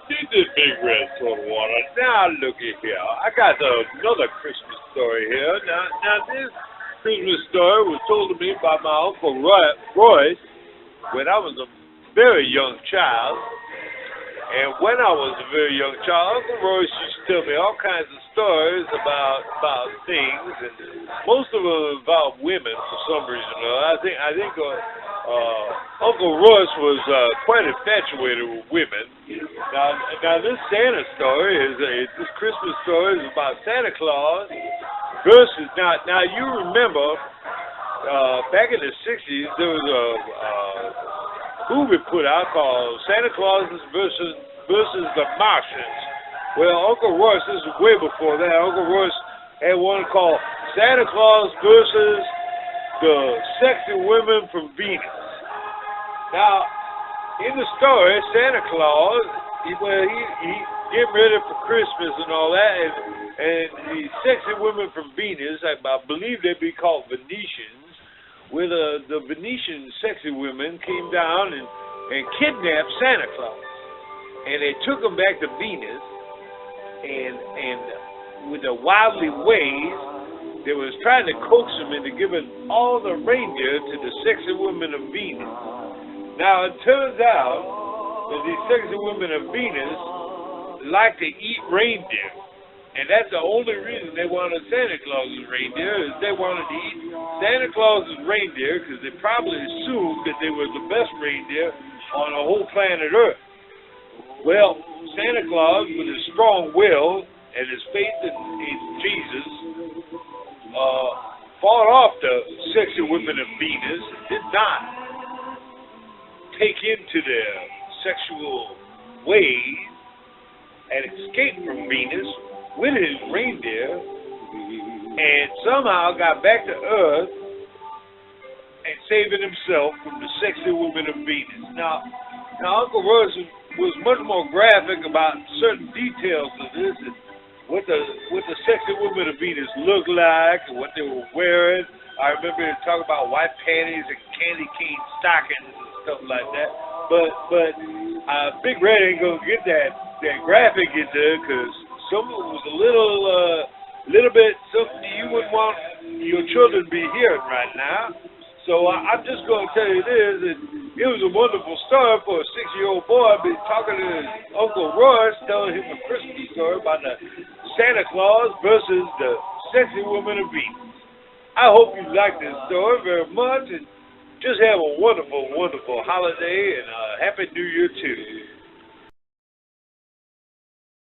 This is Big Red Soda Water. Now looky here. I got another Christmas story here. Now this Christmas story was told to me by my Uncle Royce when I was a very young child. And when I was a very young child, Uncle Royce used to tell me all kinds of stories about things, and most of them about women for some reason. Uncle Royce was quite infatuated with women. Now this Santa story this Christmas story is about Santa Claus versus now you remember back in the '60s there was a movie put out called Santa Claus versus the Martians. Well, Uncle Royce, this is way before that. Uncle Royce had one called Santa Claus versus the Sexy Women from Venus. Now, in the story, Santa Claus, he getting ready for Christmas and all that, and the sexy women from Venus, I believe they'd be called Venetians, where the Venetian sexy women came down and kidnapped Santa Claus. And they took him back to Venus, and with the wildly ways, they was trying to coax him into giving all the reindeer to the sexy women of Venus. Now, it turns out that these sexy women of Venus like to eat reindeer. And that's the only reason they wanted Santa Claus's reindeer, is they wanted to eat Santa Claus's reindeer because they probably assumed that they were the best reindeer on the whole planet Earth. Well, Santa Claus, with his strong will and his faith in Jesus, fought off the sexy women of Venus and did not take into their sexual ways and escape from Venus with his reindeer, and somehow got back to Earth and saving himself from the sexy women of Venus. Now Uncle Royce was much more graphic about certain details of this and what the sexy women of Venus looked like and what they were wearing. I remember him talking about white panties and candy cane stockings and stuff like that. But Big Red ain't gonna get that graphic in there because some of it was a little bit something you wouldn't want your children to be hearing right now. So I'm just going to tell you this, that it was a wonderful story for a 6-year-old boy talking to his Uncle Royce, telling him a Christmas story about the Santa Claus versus the sexy woman of Venus. I hope you like this story very much, and just have a wonderful, wonderful holiday, and a Happy New Year too.